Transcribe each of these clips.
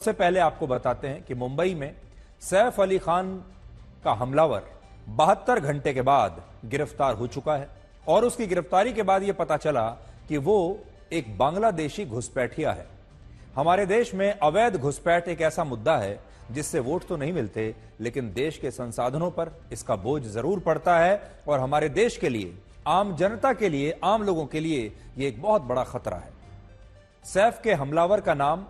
सबसे पहले आपको बताते हैं कि मुंबई में सैफ अली खान का हमलावर 72 घंटे के बाद गिरफ्तार हो चुका है और उसकी गिरफ्तारी के बाद यह पता चला कि वो एक बांग्लादेशी घुसपैठिया है। हमारे देश में अवैध घुसपैठ एक ऐसा मुद्दा है जिससे वोट तो नहीं मिलते, लेकिन देश के संसाधनों पर इसका बोझ जरूर पड़ता है और हमारे देश के लिए, आम जनता के लिए, आम लोगों के लिए यह एक बहुत बड़ा खतरा है। सैफ के हमलावर का नाम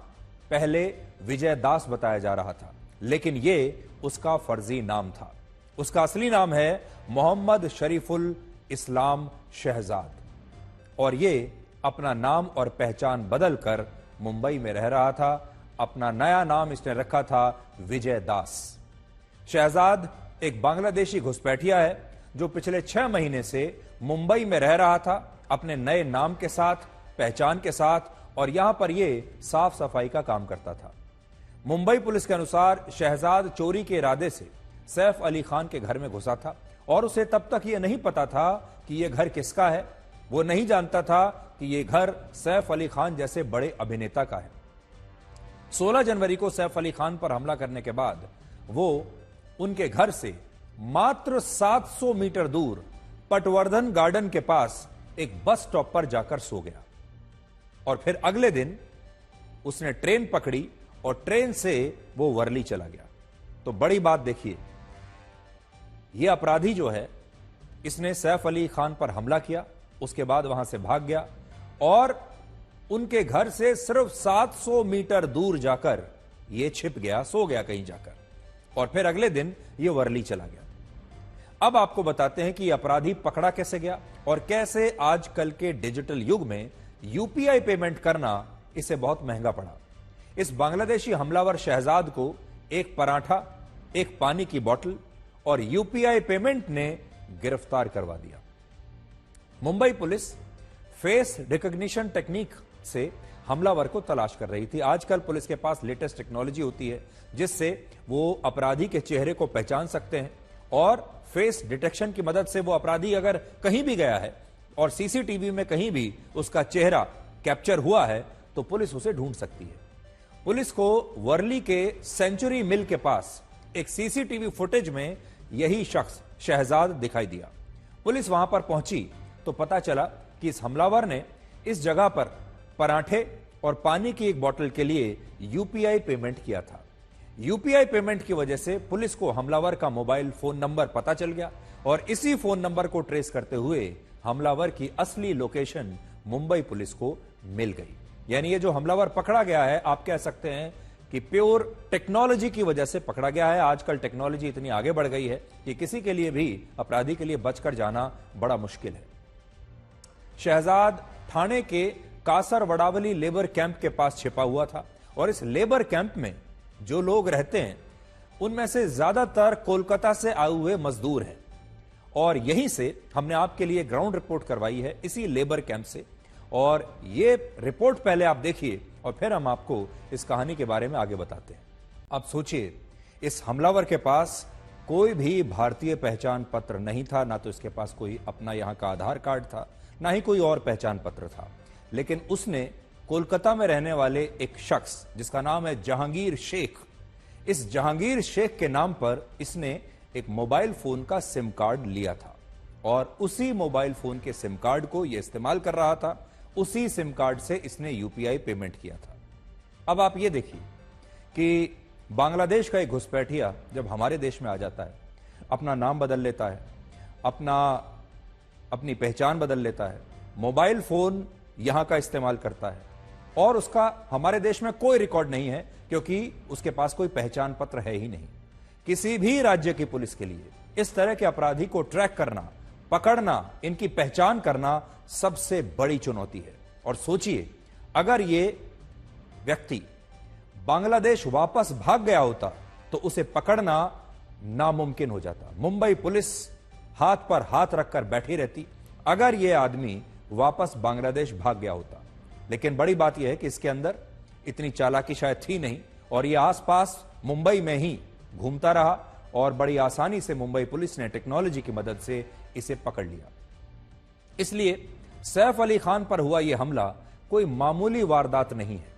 पहले विजय दास बताया जा रहा था, लेकिन यह उसका फर्जी नाम था। उसका असली नाम है मोहम्मद शरीफुल इस्लाम शहजाद और यह अपना नाम और पहचान बदलकर मुंबई में रह रहा था। अपना नया नाम इसने रखा था विजय दास। शहजाद एक बांग्लादेशी घुसपैठिया है जो पिछले 6 महीने से मुंबई में रह रहा था अपने नए नाम के साथ, पहचान के साथ, और यहां पर यह साफ सफाई का काम करता था। मुंबई पुलिस के अनुसार शहजाद चोरी के इरादे से सैफ अली खान के घर में घुसा था और उसे तब तक यह नहीं पता था कि यह घर किसका है। वो नहीं जानता था कि यह घर सैफ अली खान जैसे बड़े अभिनेता का है। 16 जनवरी को सैफ अली खान पर हमला करने के बाद वो उनके घर से मात्र 700 मीटर दूर पटवर्धन गार्डन के पास एक बस स्टॉप पर जाकर सो गया और फिर अगले दिन उसने ट्रेन पकड़ी और ट्रेन से वो वर्ली चला गया। तो बड़ी बात देखिए, यह अपराधी जो है इसने सैफ अली खान पर हमला किया, उसके बाद वहां से भाग गया और उनके घर से सिर्फ 700 मीटर दूर जाकर यह छिप गया, सो गया कहीं जाकर, और फिर अगले दिन यह वर्ली चला गया। अब आपको बताते हैं कि यह अपराधी पकड़ा कैसे गया और कैसे आजकल के डिजिटल युग में यूपीआई पेमेंट करना इसे बहुत महंगा पड़ा। इस बांग्लादेशी हमलावर शहजाद को एक पराठा, एक पानी की बोतल और यूपीआई पेमेंट ने गिरफ्तार करवा दिया। Mumbai police face recognition technique से हमलावर को तलाश कर रही थी। आजकल पुलिस के पास लेटेस्ट टेक्नोलॉजी होती है जिससे वो अपराधी के चेहरे को पहचान सकते हैं और फेस डिटेक्शन की मदद से वो अपराधी अगर कहीं भी गया है और सीसीटीवी में कहीं भी उसका चेहरा कैप्चर हुआ है तो पुलिस उसे ढूंढ सकती है। पुलिस को वर्ली के सेंचुरी मिल के पास एक सीसीटीवी फुटेज में यही शख्स शहजाद दिखाई दिया। पुलिस वहां पर पहुंची तो पता चला कि इस हमलावर ने इस जगह पर पराठे और पानी की एक बोतल के लिए यूपीआई पेमेंट किया था। यूपीआई पेमेंट की वजह से पुलिस को हमलावर का मोबाइल फोन नंबर पता चल गया और इसी फोन नंबर को ट्रेस करते हुए हमलावर की असली लोकेशन मुंबई पुलिस को मिल गई। यानी ये जो हमलावर पकड़ा गया है, आप कह सकते हैं कि प्योर टेक्नोलॉजी की वजह से पकड़ा गया है। आजकल टेक्नोलॉजी इतनी आगे बढ़ गई है कि किसी के लिए भी, अपराधी के लिए बचकर जाना बड़ा मुश्किल है। शहजाद ठाणे के कासर वडावली लेबर कैंप के पास छिपा हुआ था और इस लेबर कैंप में जो लोग रहते हैं उनमें से ज्यादातर कोलकाता से आए हुए मजदूर हैं और यहीं से हमने आपके लिए ग्राउंड रिपोर्ट करवाई है, इसी लेबर कैंप से। और ये रिपोर्ट पहले आप देखिए और फिर हम आपको इस कहानी के बारे में आगे बताते हैं। आप सोचिए, इस हमलावर के पास कोई भी भारतीय पहचान पत्र नहीं था, ना तो इसके पास कोई अपना यहां का आधार कार्ड था, ना ही कोई और पहचान पत्र था, लेकिन उसने कोलकाता में रहने वाले एक शख्स जिसका नाम है जहांगीर शेख, इस जहांगीर शेख के नाम पर इसने एक मोबाइल फोन का सिम कार्ड लिया था और उसी मोबाइल फोन के सिम कार्ड को यह इस्तेमाल कर रहा था। उसी सिम कार्ड से इसने यूपीआई पेमेंट किया था। अब आप ये देखिए कि बांग्लादेश का एक घुसपैठिया जब हमारे देश में आ जाता है, अपना नाम बदल लेता है, अपनी पहचान बदल लेता है, मोबाइल फोन यहां का इस्तेमाल करता है और उसका हमारे देश में कोई रिकॉर्ड नहीं है क्योंकि उसके पास कोई पहचान पत्र है ही नहीं। किसी भी राज्य की पुलिस के लिए इस तरह के अपराधी को ट्रैक करना, पकड़ना, इनकी पहचान करना सबसे बड़ी चुनौती है। और सोचिए, अगर ये व्यक्ति बांग्लादेश वापस भाग गया होता तो उसे पकड़ना नामुमकिन हो जाता। मुंबई पुलिस हाथ पर हाथ रखकर बैठी रहती अगर यह आदमी वापस बांग्लादेश भाग गया होता। लेकिन बड़ी बात यह है कि इसके अंदर इतनी चालाकी शायद थी नहीं और यह आसपास मुंबई में ही घूमता रहा और बड़ी आसानी से मुंबई पुलिस ने टेक्नोलॉजी की मदद से इसे पकड़ लिया। इसलिए सैफ अली खान पर हुआ यह हमला कोई मामूली वारदात नहीं है।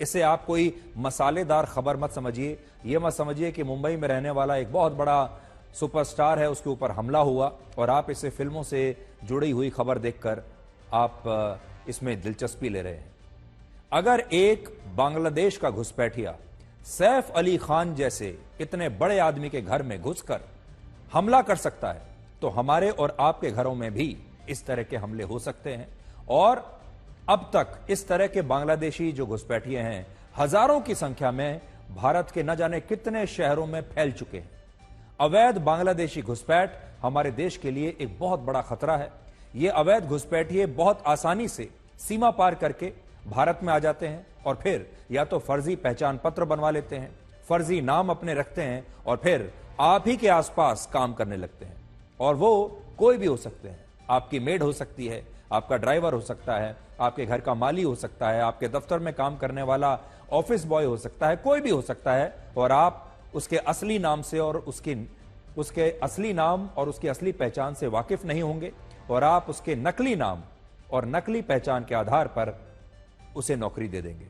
इसे आप कोई मसालेदार खबर मत समझिए। यह मत समझिए कि मुंबई में रहने वाला एक बहुत बड़ा सुपरस्टार है, उसके ऊपर हमला हुआ और आप इसे फिल्मों से जुड़ी हुई खबर देखकर आप इसमें दिलचस्पी ले रहे हैं। अगर एक बांग्लादेश का घुसपैठिया सैफ अली खान जैसे इतने बड़े आदमी के घर में घुसकर हमला कर सकता है, तो हमारे और आपके घरों में भी इस तरह के हमले हो सकते हैं। और अब तक इस तरह के बांग्लादेशी जो घुसपैठिए हैं, हजारों की संख्या में भारत के न जाने कितने शहरों में फैल चुके हैं। अवैध बांग्लादेशी घुसपैठ हमारे देश के लिए एक बहुत बड़ा खतरा है। ये अवैध घुसपैठिए बहुत आसानी से सीमा पार करके भारत में आ जाते हैं और फिर या तो फर्जी पहचान पत्र बनवा लेते हैं, फर्जी नाम अपने रखते हैं और फिर आप ही के आसपास काम करने लगते हैं। और वो कोई भी हो सकते हैं, आपकी मेड हो सकती है, आपका ड्राइवर हो सकता है, आपके घर का माली हो सकता है, आपके दफ्तर में काम करने वाला ऑफिस बॉय हो सकता है, कोई भी हो सकता है। और आप उसके असली नाम से और उसके असली नाम और उसकी असली पहचान से वाकिफ नहीं होंगे और आप उसके नकली नाम और नकली पहचान के आधार पर उसे नौकरी दे देंगे।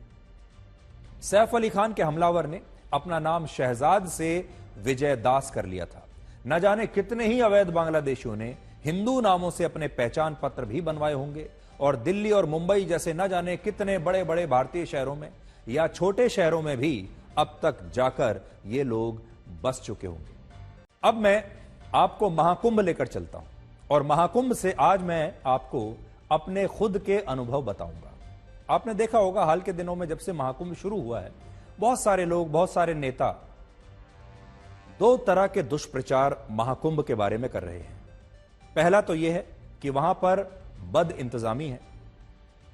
सैफ अली खान के हमलावर ने अपना नाम शहजाद से विजय दास कर लिया था। न जाने कितने ही अवैध बांग्लादेशियों ने हिंदू नामों से अपने पहचान पत्र भी बनवाए होंगे और दिल्ली और मुंबई जैसे न जाने कितने बड़े बड़े भारतीय शहरों में या छोटे शहरों में भी अब तक जाकर ये लोग बस चुके होंगे। अब मैं आपको महाकुंभ लेकर चलता हूं और महाकुंभ से आज मैं आपको अपने खुद के अनुभव बताऊंगा। आपने देखा होगा हाल के दिनों में जब से महाकुंभ शुरू हुआ है, बहुत सारे लोग, बहुत सारे नेता दो तरह के दुष्प्रचार महाकुंभ के बारे में कर रहे हैं। पहला तो यह है कि वहां पर बद इंतजामी है,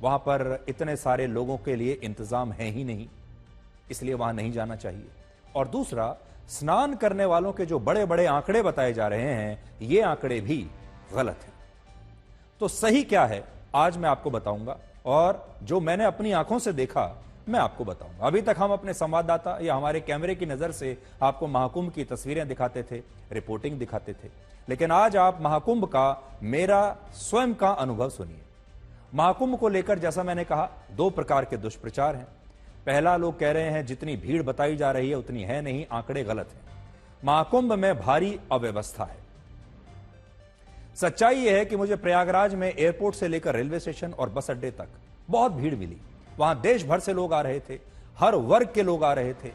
वहां पर इतने सारे लोगों के लिए इंतजाम है ही नहीं, इसलिए वहां नहीं जाना चाहिए। और दूसरा, स्नान करने वालों के जो बड़े बड़े आंकड़े बताए जा रहे हैं, ये आंकड़े भी गलत हैं। तो सही क्या है आज मैं आपको बताऊंगा और जो मैंने अपनी आंखों से देखा मैं आपको बताऊंगा। अभी तक हम अपने संवाददाता या हमारे कैमरे की नजर से आपको महाकुंभ की तस्वीरें दिखाते थे, रिपोर्टिंग दिखाते थे, लेकिन आज आप महाकुंभ का मेरा स्वयं का अनुभव सुनिए। महाकुंभ को लेकर जैसा मैंने कहा, दो प्रकार के दुष्प्रचार हैं। पहला, लोग कह रहे हैं जितनी भीड़ बताई जा रही है उतनी है नहीं, आंकड़े गलत हैं, महाकुंभ में भारी अव्यवस्था है। सच्चाई यह है कि मुझे प्रयागराज में एयरपोर्ट से लेकर रेलवे स्टेशन और बस अड्डे तक बहुत भीड़ मिली। वहां देश भर से लोग आ रहे थे, हर वर्ग के लोग आ रहे थे,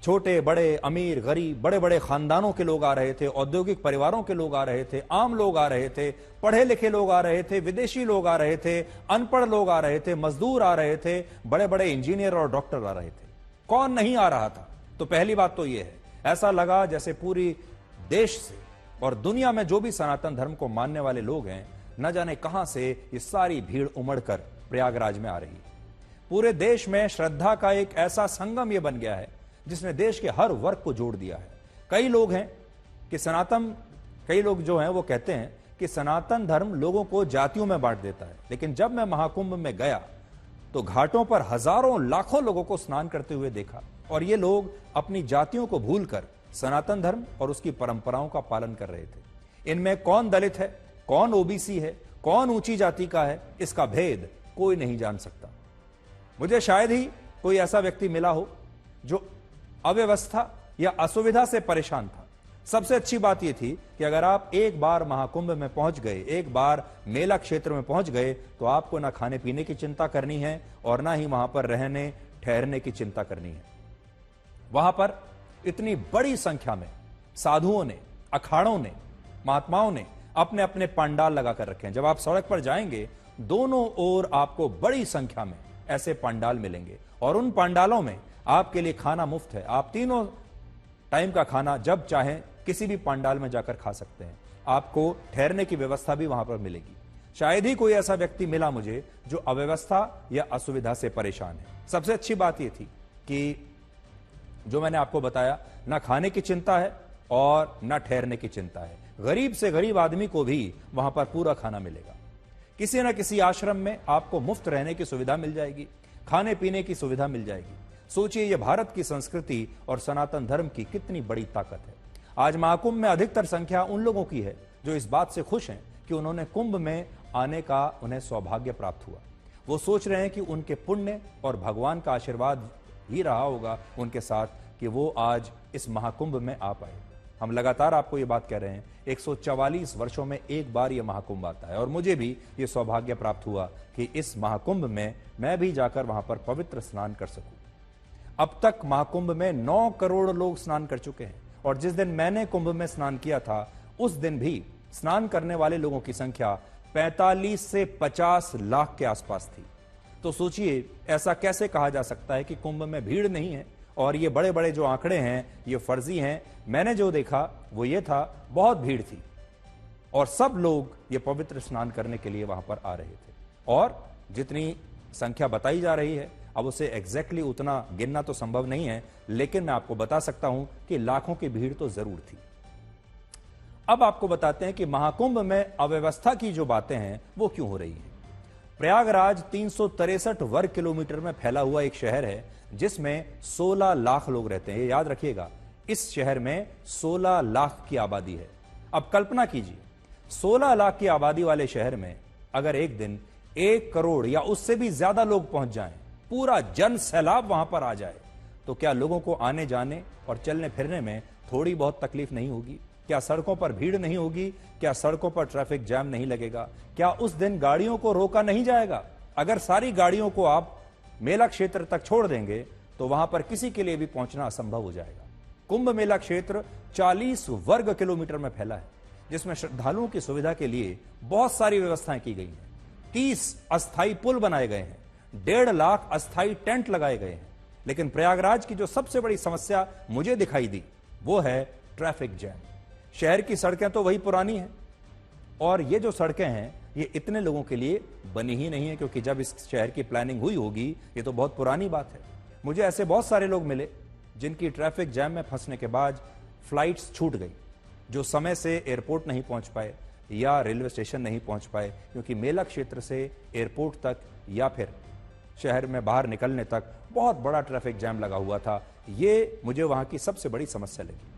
छोटे बड़े, अमीर गरीब, बड़े बड़े खानदानों के लोग आ रहे थे, औद्योगिक परिवारों के लोग आ रहे थे, आम लोग आ रहे थे, पढ़े लिखे लोग आ रहे थे, विदेशी लोग आ रहे थे, अनपढ़ लोग आ रहे थे, मजदूर आ रहे थे, बड़े बड़े इंजीनियर और डॉक्टर आ रहे थे। कौन नहीं आ रहा था? तो पहली बात तो यह है, ऐसा लगा जैसे पूरी देश से और दुनिया में जो भी सनातन धर्म को मानने वाले लोग हैं, न जाने कहां से ये सारी भीड़ उमड़कर प्रयागराज में आ रही है। पूरे देश में श्रद्धा का एक ऐसा संगम यह बन गया है जिसने देश के हर वर्ग को जोड़ दिया है। कई लोग जो हैं वो कहते हैं कि सनातन धर्म लोगों को जातियों में बांट देता है, लेकिन जब मैं महाकुंभ में गया तो घाटों पर हजारों लाखों लोगों को स्नान करते हुए देखा और ये लोग अपनी जातियों को भूलकर सनातन धर्म और उसकी परंपराओं का पालन कर रहे थे। इनमें कौन दलित है, कौन ओबीसी है, कौन ऊंची जाति का है, इसका भेद कोई नहीं जान सकता। मुझे शायद ही कोई ऐसा व्यक्ति मिला हो जो अव्यवस्था या असुविधा से परेशान था। सबसे अच्छी बात यह थी कि अगर आप एक बार महाकुंभ में पहुंच गए, एक बार मेला क्षेत्र में पहुंच गए, तो आपको ना खाने पीने की चिंता करनी है और ना ही वहां पर रहने ठहरने की चिंता करनी है। वहां पर इतनी बड़ी संख्या में साधुओं ने, अखाड़ों ने, महात्माओं ने अपने अपने पंडाल लगाकर रखे हैं। जब आप सड़क पर जाएंगे, दोनों ओर आपको बड़ी संख्या में ऐसे पंडाल मिलेंगे और उन पंडालों में आपके लिए खाना मुफ्त है। आप तीनों टाइम का खाना जब चाहें किसी भी पंडाल में जाकर खा सकते हैं। आपको ठहरने की व्यवस्था भी वहां पर मिलेगी। शायद ही कोई ऐसा व्यक्ति मिला मुझे जो अव्यवस्था या असुविधा से परेशान है। सबसे अच्छी बात यह थी कि जो मैंने आपको बताया, ना खाने की चिंता है और ना ठहरने की चिंता है। गरीब से गरीब आदमी को भी वहां पर पूरा खाना मिलेगा। किसी न किसी आश्रम में आपको मुफ्त रहने की सुविधा मिल जाएगी, खाने पीने की सुविधा मिल जाएगी। सोचिए, यह भारत की संस्कृति और सनातन धर्म की कितनी बड़ी ताकत है। आज महाकुंभ में अधिकतर संख्या उन लोगों की है जो इस बात से खुश हैं कि उन्होंने कुंभ में आने का उन्हें सौभाग्य प्राप्त हुआ। वो सोच रहे हैं कि उनके पुण्य और भगवान का आशीर्वाद ही रहा होगा उनके साथ कि वो आज इस महाकुंभ में आ पाए। हम लगातार आपको ये बात कह रहे हैं, 144 वर्षों में एक बार ये महाकुंभ आता है और मुझे भी ये सौभाग्य प्राप्त हुआ कि इस महाकुंभ में मैं भी जाकर वहां पर पवित्र स्नान कर सकूं। अब तक महाकुंभ में 9 करोड़ लोग स्नान कर चुके हैं और जिस दिन मैंने कुंभ में स्नान किया था उस दिन भी स्नान करने वाले लोगों की संख्या 45 से 50 लाख के आसपास थी। तो सोचिए ऐसा कैसे कहा जा सकता है कि कुंभ में भीड़ नहीं है। और ये बड़े बड़े जो आंकड़े हैं ये फर्जी हैं। मैंने जो देखा वो ये था, बहुत भीड़ थी और सब लोग ये पवित्र स्नान करने के लिए वहां पर आ रहे थे। और जितनी संख्या बताई जा रही है, अब उसे एग्जैक्टली उतना गिनना तो संभव नहीं है, लेकिन मैं आपको बता सकता हूं कि लाखों की भीड़ तो जरूर थी। अब आपको बताते हैं कि महाकुंभ में अव्यवस्था की जो बातें हैं वो क्यों हो रही हैं। प्रयागराज 363 वर्ग किलोमीटर में फैला हुआ एक शहर है जिसमें 16 लाख लोग रहते हैं। ये याद रखिएगा, इस शहर में 16 लाख की आबादी है। अब कल्पना कीजिए, 16 लाख की आबादी वाले शहर में अगर एक दिन 1 करोड़ या उससे भी ज्यादा लोग पहुंच जाएं, पूरा जन सैलाब वहां पर आ जाए, तो क्या लोगों को आने जाने और चलने फिरने में थोड़ी बहुत तकलीफ नहीं होगी? क्या सड़कों पर भीड़ नहीं होगी? क्या सड़कों पर ट्रैफिक जैम नहीं लगेगा? क्या उस दिन गाड़ियों को रोका नहीं जाएगा? अगर सारी गाड़ियों को आप मेला क्षेत्र तक छोड़ देंगे तो वहां पर किसी के लिए भी पहुंचना असंभव हो जाएगा। कुंभ मेला क्षेत्र 40 वर्ग किलोमीटर में फैला है जिसमें श्रद्धालुओं की सुविधा के लिए बहुत सारी व्यवस्थाएं की गई हैं। 30 अस्थायी पुल बनाए गए हैं, 1.5 लाख अस्थायी टेंट लगाए गए हैं। लेकिन प्रयागराज की जो सबसे बड़ी समस्या मुझे दिखाई दी वो है ट्रैफिक जैम। शहर की सड़कें तो वही पुरानी हैं और ये जो सड़कें हैं ये इतने लोगों के लिए बनी ही नहीं है, क्योंकि जब इस शहर की प्लानिंग हुई होगी, ये तो बहुत पुरानी बात है। मुझे ऐसे बहुत सारे लोग मिले जिनकी ट्रैफिक जैम में फंसने के बाद फ्लाइट्स छूट गई, जो समय से एयरपोर्ट नहीं पहुंच पाए या रेलवे स्टेशन नहीं पहुंच पाए, क्योंकि मेला क्षेत्र से एयरपोर्ट तक या फिर शहर में बाहर निकलने तक बहुत बड़ा ट्रैफिक जैम लगा हुआ था। ये मुझे वहां की सबसे बड़ी समस्या लगी।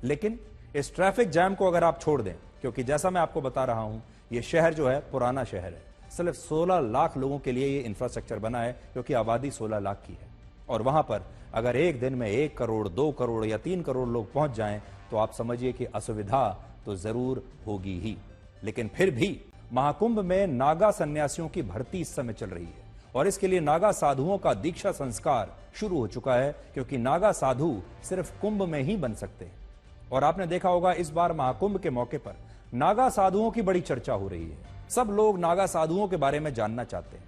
लेकिन इस ट्रैफिक जैम को अगर आप छोड़ दें, क्योंकि जैसा मैं आपको बता रहा हूं ये शहर जो है पुराना शहर है, सिर्फ 16 लाख लोगों के लिए ये इंफ्रास्ट्रक्चर बना है, क्योंकि आबादी 16 लाख की है। और वहां पर अगर एक दिन में 1 करोड़ 2 करोड़ या 3 करोड़ लोग पहुंच जाएं तो आप समझिए कि असुविधा तो जरूर होगी ही। लेकिन फिर भी महाकुंभ में नागा सन्यासियों की भर्ती इस समय चल रही है और इसके लिए नागा साधुओं का दीक्षा संस्कार शुरू हो चुका है, क्योंकि नागा साधु सिर्फ कुंभ में ही बन सकते हैं। और आपने देखा होगा इस बार महाकुंभ के मौके पर नागा साधुओं की बड़ी चर्चा हो रही है। सब लोग नागा साधुओं के बारे में जानना चाहते हैं।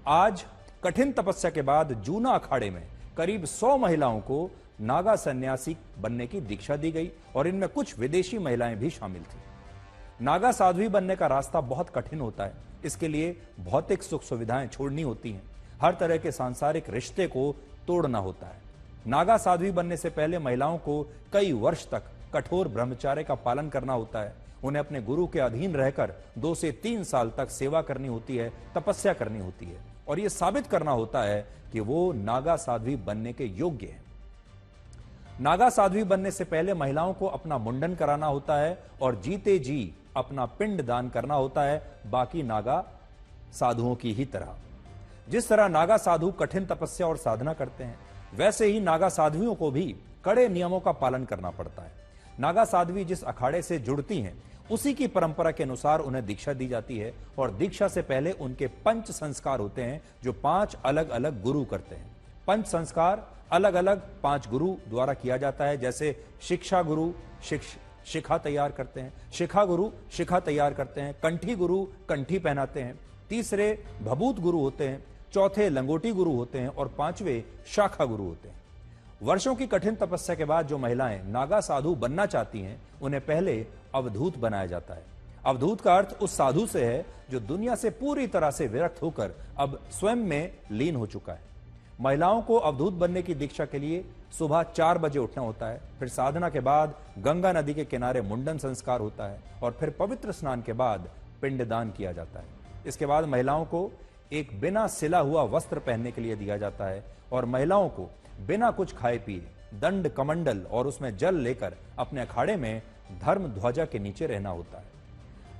आज कठिन तपस्या के बाद जूना अखाड़े में करीब 100 महिलाओं को नागा सन्यासी बनने की दीक्षा दी गई और इनमें कुछ विदेशी महिलाएं भी शामिल थी। नागा साध्वी बनने का रास्ता बहुत कठिन होता है। इसके लिए भौतिक सुख सुविधाएं छोड़नी होती हैं, हर तरह के सांसारिक रिश्ते को तोड़ना होता है। नागा साध्वी बनने से पहले महिलाओं को कई वर्ष तक कठोर ब्रह्मचर्य का पालन करना होता है। उन्हें अपने गुरु के अधीन रहकर 2 से 3 साल तक सेवा करनी होती है, तपस्या करनी होती है और यह साबित करना होता है कि वो नागा साध्वी बनने के योग्य है। नागा साध्वी बनने से पहले महिलाओं को अपना मुंडन कराना होता है और जीते जी अपना पिंड दान करना होता है, बाकी नागा साधुओं की ही तरह। जिस तरह नागा साधु कठिन तपस्या और साधना करते हैं, वैसे ही नागा साध्वियों को भी कड़े नियमों का पालन करना पड़ता है। नागा साध्वी जिस अखाड़े से जुड़ती हैं उसी की परंपरा के अनुसार उन्हें दीक्षा दी जाती है और दीक्षा से पहले उनके पंच संस्कार होते हैं जो 5 अलग अलग गुरु करते हैं। पंच संस्कार अलग अलग 5 गुरु द्वारा किया जाता है, जैसे शिक्षा गुरु शिखा तैयार करते हैं, शिखा गुरु शिखा तैयार करते हैं, कंठी गुरु कंठी पहनाते हैं, तीसरे भभूत गुरु होते हैं, चौथे लंगोटी गुरु होते हैं और 5वें शाखा गुरु होते हैं। वर्षों की कठिन तपस्या के बाद जो महिलाएं नागा साधु बनना चाहती हैं उन्हें पहले अवधूत बनाया जाता है। अवधूत का अर्थ उस साधु से है जो दुनिया से पूरी तरह से विरक्त होकर अब स्वयं में लीन हो चुका है। महिलाओं को अवधूत बनने की दीक्षा के लिए सुबह 4 बजे उठना होता है, फिर साधना के बाद गंगा नदी के किनारे मुंडन संस्कार होता है और फिर पवित्र स्नान के बाद पिंडदान किया जाता है। इसके बाद महिलाओं को एक बिना सिला हुआ वस्त्र पहनने के लिए दिया जाता है और महिलाओं को बिना कुछ खाए पिए दंड कमंडल और उसमें जल लेकर अपने अखाड़े में धर्म ध्वजा के नीचे रहना होता है।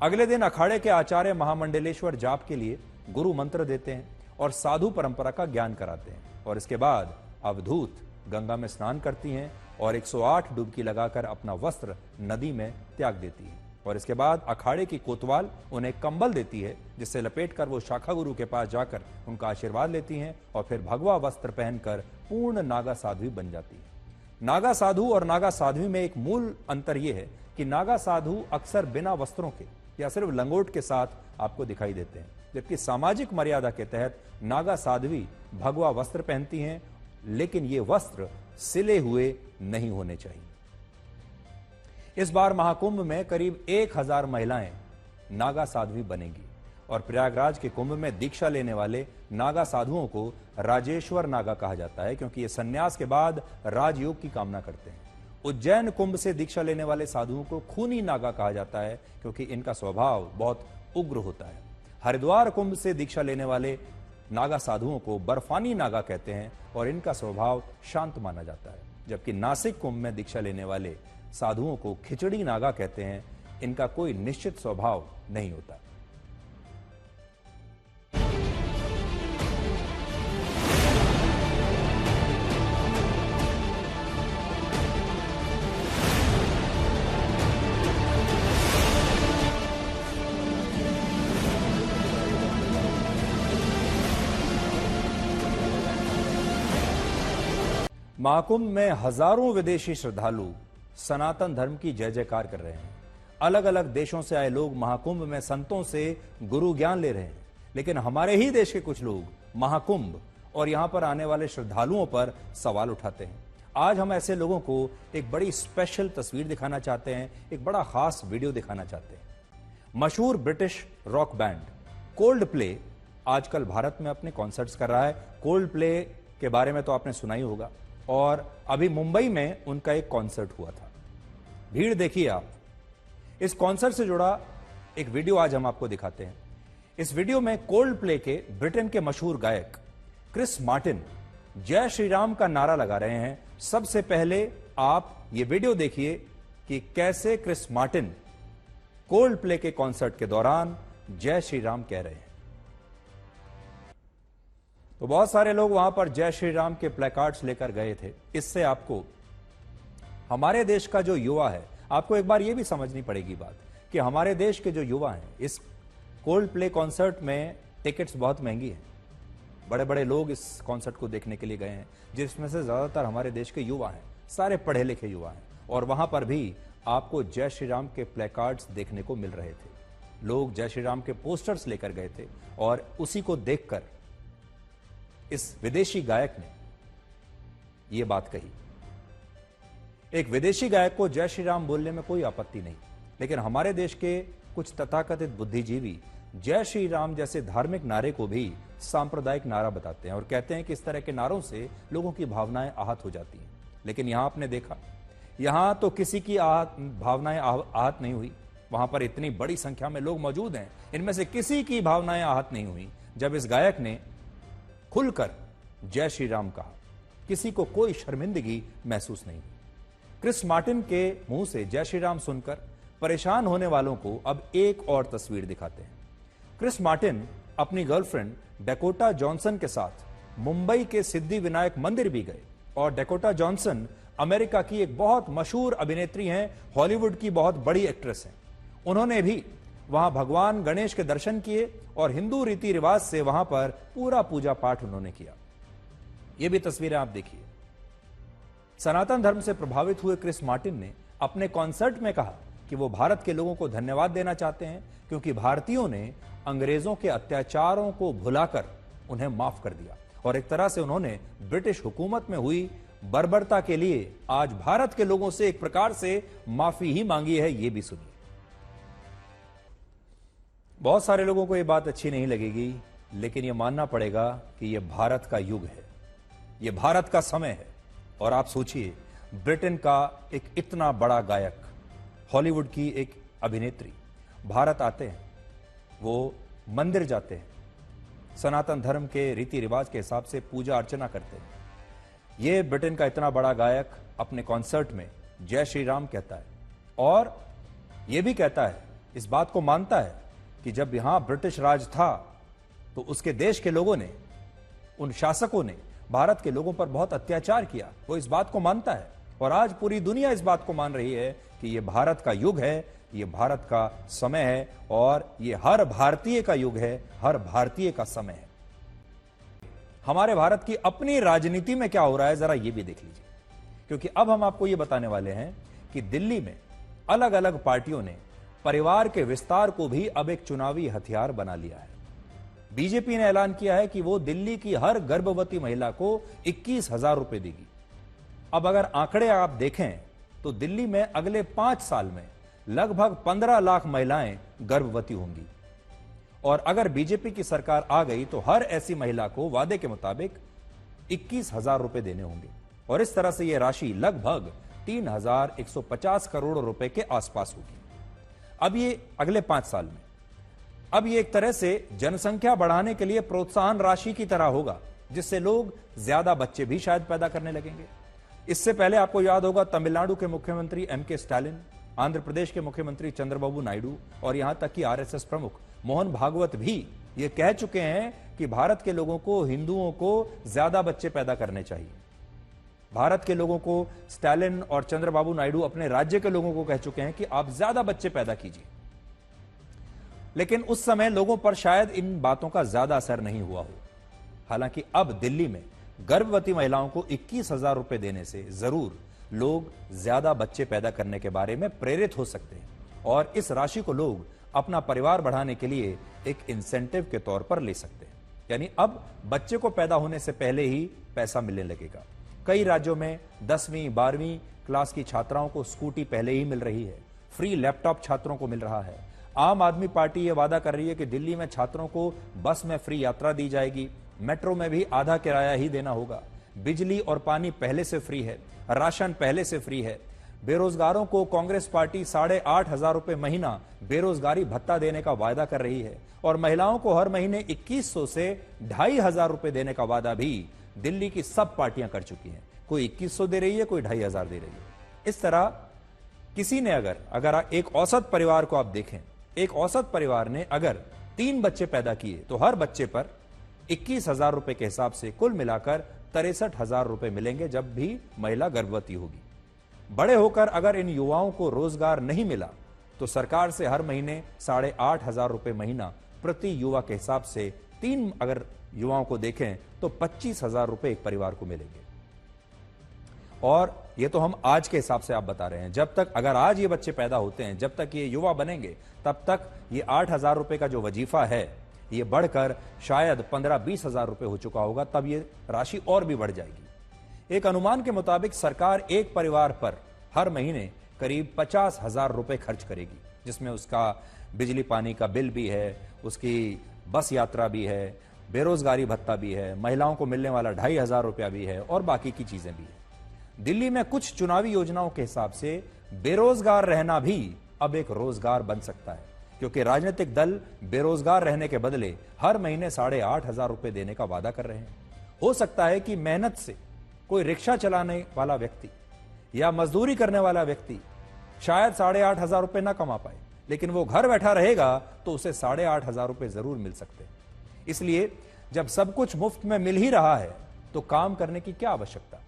अगले दिन अखाड़े के आचार्य महामंडलेश्वर जाप के लिए गुरु मंत्र देते हैं और साधु परंपरा का ज्ञान कराते हैं। और इसके बाद अवधूत गंगा में स्नान करती हैं और 108 डुबकी लगाकर अपना वस्त्र नदी में त्याग देती है। और इसके बाद अखाड़े की कोतवाल उन्हें कंबल देती है, जिससे लपेटकर वो शाखा गुरु के पास जाकर उनका आशीर्वाद लेती हैं और फिर भगवा वस्त्र पहनकर पूर्ण नागा साध्वी बन जाती है। नागा साधु और नागा साध्वी में एक मूल अंतर यह है कि नागा साधु अक्सर बिना वस्त्रों के या सिर्फ लंगोट के साथ आपको दिखाई देते हैं, जबकि सामाजिक मर्यादा के तहत नागा साध्वी भगवा वस्त्र पहनती हैं, लेकिन ये वस्त्र सिले हुए नहीं होने चाहिए। इस बार महाकुंभ में करीब 1000 महिलाएं नागा साध्वी बनेंगी और प्रयागराज के कुंभ में दीक्षा लेने वाले नागा साधुओं को राजेश्वर नागा कहा जाता है, क्योंकि ये संन्यास के बाद राजयोग की कामना करते हैं। उज्जैन कुंभ से दीक्षा लेने वाले साधुओं को खूनी नागा कहा जाता है, क्योंकि इनका स्वभाव बहुत उग्र होता है। हरिद्वार कुंभ से दीक्षा लेने वाले नागा साधुओं को बर्फानी नागा कहते हैं और इनका स्वभाव शांत माना जाता है। जबकि नासिक कुंभ में दीक्षा लेने वाले साधुओं को खिचड़ी नागा कहते हैं। इनका कोई निश्चित स्वभाव नहीं होता। महाकुंभ में हजारों विदेशी श्रद्धालु सनातन धर्म की जय जयकार कर रहे हैं। अलग अलग देशों से आए लोग महाकुंभ में संतों से गुरु ज्ञान ले रहे हैं, लेकिन हमारे ही देश के कुछ लोग महाकुंभ और यहां पर आने वाले श्रद्धालुओं पर सवाल उठाते हैं। आज हम ऐसे लोगों को एक बड़ी स्पेशल तस्वीर दिखाना चाहते हैं, एक बड़ा खास वीडियो दिखाना चाहते हैं। मशहूर British rock band cold play आजकल भारत में अपने कॉन्सर्ट्स कर रहा है। कोल्ड प्ले के बारे में तो आपने सुना ही होगा, और अभी मुंबई में उनका एक कॉन्सर्ट हुआ था। भीड़ देखिए आप। इस कॉन्सर्ट से जुड़ा एक वीडियो आज हम आपको दिखाते हैं। इस वीडियो में कोल्ड प्ले के ब्रिटेन के मशहूर गायक क्रिस मार्टिन जय श्री राम का नारा लगा रहे हैं। सबसे पहले आप ये वीडियो देखिए कि कैसे क्रिस मार्टिन कोल्ड प्ले के कॉन्सर्ट के दौरान जय श्री राम कह रहे हैं। तो बहुत सारे लोग वहां पर जय श्री राम के प्लेकार्ड्स लेकर गए थे। इससे आपको हमारे देश का जो युवा है, आपको एक बार यह भी समझनी पड़ेगी बात कि हमारे देश के जो युवा हैं, इस कोल्ड प्ले कॉन्सर्ट में टिकट्स बहुत महंगी हैं। बड़े बड़े लोग इस कॉन्सर्ट को देखने के लिए गए हैं, जिसमें से ज्यादातर हमारे देश के युवा हैं, सारे पढ़े लिखे युवा हैं। और वहां पर भी आपको जय श्री राम के प्लेकार्ड्स देखने को मिल रहे थे। लोग जय श्री राम के पोस्टर्स लेकर गए थे और उसी को देखकर इस विदेशी गायक ने यह बात कही। एक विदेशी गायक को जय श्री राम बोलने में कोई आपत्ति नहीं, लेकिन हमारे देश के कुछ तथाकथित बुद्धिजीवी जय श्री राम जैसे धार्मिक नारे को भी सांप्रदायिक नारा बताते हैं और कहते हैं कि इस तरह के नारों से लोगों की भावनाएं आहत हो जाती हैं। लेकिन यहां आपने देखा, यहां तो किसी की भावनाएं आहत नहीं हुई। वहां पर इतनी बड़ी संख्या में लोग मौजूद हैं, इनमें से किसी की भावनाएं आहत नहीं हुई जब इस गायक ने खुलकर जय श्री राम कहा। किसी को कोई शर्मिंदगी महसूस नहीं हुई। क्रिस मार्टिन के मुंह से जय श्री राम सुनकर परेशान होने वालों को अब एक और तस्वीर दिखाते हैं। क्रिस मार्टिन अपनी गर्लफ्रेंड डेकोटा जॉनसन के साथ मुंबई के सिद्धि विनायक मंदिर भी गए। और डेकोटा जॉनसन अमेरिका की एक बहुत मशहूर अभिनेत्री हैं, हॉलीवुड की बहुत बड़ी एक्ट्रेस हैं। उन्होंने भी वहां भगवान गणेश के दर्शन किए और हिंदू रीति रिवाज से वहां पर पूरा पूजा पाठ उन्होंने किया। ये भी तस्वीरें आप देखिए। सनातन धर्म से प्रभावित हुए क्रिस मार्टिन ने अपने कॉन्सर्ट में कहा कि वो भारत के लोगों को धन्यवाद देना चाहते हैं, क्योंकि भारतीयों ने अंग्रेजों के अत्याचारों को भुलाकर उन्हें माफ कर दिया और एक तरह से उन्होंने ब्रिटिश हुकूमत में हुई बर्बरता के लिए आज भारत के लोगों से एक प्रकार से माफी ही मांगी है। ये भी सुनिए। बहुत सारे लोगों को यह बात अच्छी नहीं लगेगी, लेकिन यह मानना पड़ेगा कि यह भारत का युग है, यह भारत का समय है। और आप सोचिए, ब्रिटेन का एक इतना बड़ा गायक, हॉलीवुड की एक अभिनेत्री भारत आते हैं, वो मंदिर जाते हैं, सनातन धर्म के रीति रिवाज के हिसाब से पूजा अर्चना करते हैं। यह ब्रिटेन का इतना बड़ा गायक अपने कॉन्सर्ट में जय श्री राम कहता है और यह भी कहता है, इस बात को मानता है कि जब यहां ब्रिटिश राज था तो उसके देश के लोगों ने, उन शासकों ने भारत के लोगों पर बहुत अत्याचार किया। वो इस बात को मानता है और आज पूरी दुनिया इस बात को मान रही है कि ये भारत का युग है, ये भारत का समय है और ये हर भारतीय का युग है, हर भारतीय का समय है। हमारे भारत की अपनी राजनीति में क्या हो रहा है जरा ये भी देख लीजिए, क्योंकि अब हम आपको ये बताने वाले हैं कि दिल्ली में अलग अलग पार्टियों ने परिवार के विस्तार को भी अब एक चुनावी हथियार बना लिया है। बीजेपी ने ऐलान किया है कि वो दिल्ली की हर गर्भवती महिला को 21,000 रुपए देगी। अब अगर आंकड़े आप देखें तो दिल्ली में अगले 5 साल में लगभग 15 लाख महिलाएं गर्भवती होंगी और अगर बीजेपी की सरकार आ गई तो हर ऐसी महिला को वादे के मुताबिक 21,000 रुपए देने होंगे और इस तरह से यह राशि लगभग 3,150 करोड़ रुपए के आसपास होगी। अब ये अगले 5 साल में, अब ये एक तरह से जनसंख्या बढ़ाने के लिए प्रोत्साहन राशि की तरह होगा, जिससे लोग ज्यादा बच्चे भी शायद पैदा करने लगेंगे। इससे पहले आपको याद होगा तमिलनाडु के मुख्यमंत्री एम.के. स्टालिन, आंध्र प्रदेश के मुख्यमंत्री चंद्रबाबू नायडू और यहां तक कि आरएसएस प्रमुख मोहन भागवत भी ये कह चुके हैं कि भारत के लोगों को, हिंदुओं को ज्यादा बच्चे पैदा करने चाहिए। भारत के लोगों को स्टालिन और चंद्रबाबू नायडू अपने राज्य के लोगों को कह चुके हैं कि आप ज्यादा बच्चे पैदा कीजिए। लेकिन उस समय लोगों पर शायद इन बातों का ज्यादा असर नहीं हुआ हो। हालांकि अब दिल्ली में गर्भवती महिलाओं को 21,000 रुपए देने से जरूर लोग ज्यादा बच्चे पैदा करने के बारे में प्रेरित हो सकते हैं और इस राशि को लोग अपना परिवार बढ़ाने के लिए एक इंसेंटिव के तौर पर ले सकते हैं। यानी अब बच्चे को पैदा होने से पहले ही पैसा मिलने लगेगा। कई राज्यों में 10वीं 12वीं क्लास की छात्राओं को स्कूटी पहले ही मिल रही है, फ्री लैपटॉप छात्रों को मिल रहा है। आम आदमी पार्टी यह वादा कर रही है कि दिल्ली में छात्रों को बस में फ्री यात्रा दी जाएगी, मेट्रो में भी आधा किराया ही देना होगा, बिजली और पानी पहले से फ्री है, राशन पहले से फ्री है। बेरोजगारों को कांग्रेस पार्टी 8,500 रुपए महीना बेरोजगारी भत्ता देने का वादा कर रही है और महिलाओं को हर महीने 2100 से 2,500 रुपए देने का वादा भी दिल्ली की सब पार्टियां कर चुकी हैं। कोई 2100 दे रही है, कोई 2,500 दे रही है। इस तरह किसी ने अगर एक औसत परिवार को आप देखें, एक औसत परिवार ने अगर 3 बच्चे पैदा किए तो हर बच्चे पर 21,000 रुपए के हिसाब से कुल मिलाकर 63,000 रुपए मिलेंगे जब भी महिला गर्भवती होगी। बड़े होकर अगर इन युवाओं को रोजगार नहीं मिला तो सरकार से हर महीने 8,500 रुपए महीना प्रति युवा के हिसाब से 3 अगर युवाओं को देखें तो 25,000 रुपए एक परिवार को मिलेंगे। और ये तो हम आज के हिसाब से आप बता रहे हैं। जब तक अगर आज ये बच्चे पैदा होते हैं, जब तक ये युवा बनेंगे, तब तक ये 8,000 रुपए का जो वजीफा है ये बढ़कर शायद 15-20,000 रुपए हो चुका होगा, तब ये राशि और भी बढ़ जाएगी। एक अनुमान के मुताबिक सरकार एक परिवार पर हर महीने करीब 50,000 रुपए खर्च करेगी, जिसमें उसका बिजली पानी का बिल भी है, उसकी बस यात्रा भी है, बेरोजगारी भत्ता भी है, महिलाओं को मिलने वाला 2,500 रुपया भी है और बाकी की चीजें भी है। दिल्ली में कुछ चुनावी योजनाओं के हिसाब से बेरोजगार रहना भी अब एक रोजगार बन सकता है, क्योंकि राजनीतिक दल बेरोजगार रहने के बदले हर महीने 8,500 रुपए देने का वादा कर रहे हैं। हो सकता है कि मेहनत से कोई रिक्शा चलाने वाला व्यक्ति या मजदूरी करने वाला व्यक्ति शायद 8,500 रुपए ना कमा पाए, लेकिन वो घर बैठा रहेगा तो उसे 8,500 रुपए जरूर मिल सकते हैं। इसलिए जब सब कुछ मुफ्त में मिल ही रहा है तो काम करने की क्या आवश्यकता।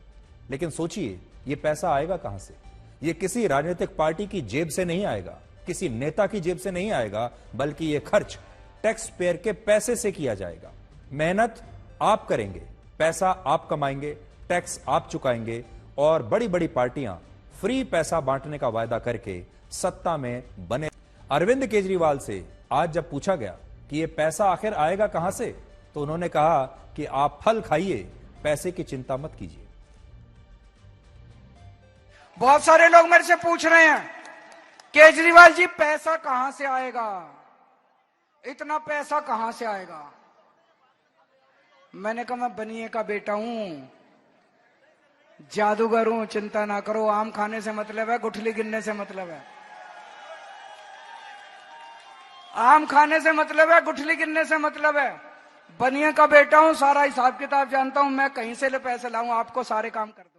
लेकिन सोचिए, ये पैसा आएगा कहां से? ये किसी राजनीतिक पार्टी की जेब से नहीं आएगा, किसी नेता की जेब से नहीं आएगा, बल्कि ये खर्च टैक्स पेयर के पैसे से किया जाएगा। मेहनत आप करेंगे, पैसा आप कमाएंगे, टैक्स आप चुकाएंगे और बड़ी बड़ी पार्टियां फ्री पैसा बांटने का वायदा करके सत्ता में बने। अरविंद केजरीवाल से आज जब पूछा गया कि ये पैसा आखिर आएगा कहां से, तो उन्होंने कहा कि आप फल खाइए, पैसे की चिंता मत कीजिए। बहुत सारे लोग मेरे से पूछ रहे हैं, केजरीवाल जी पैसा कहां से आएगा, इतना पैसा कहां से आएगा। मैंने कहा मैं बनिए का बेटा हूं, जादूगर हूं, चिंता ना करो। आम खाने से मतलब है, गुठली गिनने से मतलब है। आम खाने से मतलब है, गुठली गिनने से मतलब है। बनिए का बेटा हूं, सारा हिसाब किताब जानता हूं। मैं कहीं से ले पैसे लाऊं, आपको सारे काम कर दूंगा।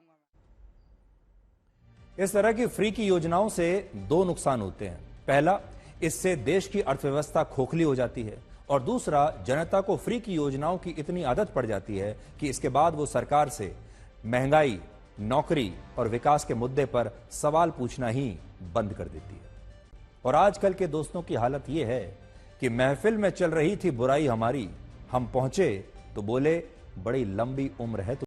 इस तरह की फ्री की योजनाओं से 2 नुकसान होते हैं। पहला, इससे देश की अर्थव्यवस्था खोखली हो जाती है और दूसरा, जनता को फ्री की योजनाओं की इतनी आदत पड़ जाती है कि इसके बाद वो सरकार से महंगाई, नौकरी और विकास के मुद्दे पर सवाल पूछना ही बंद कर देती है। और आजकल के दोस्तों की हालत यह है कि महफिल में चल रही थी बुराई हमारी, हम पहुंचे तो बोले बड़ी लंबी उम्र है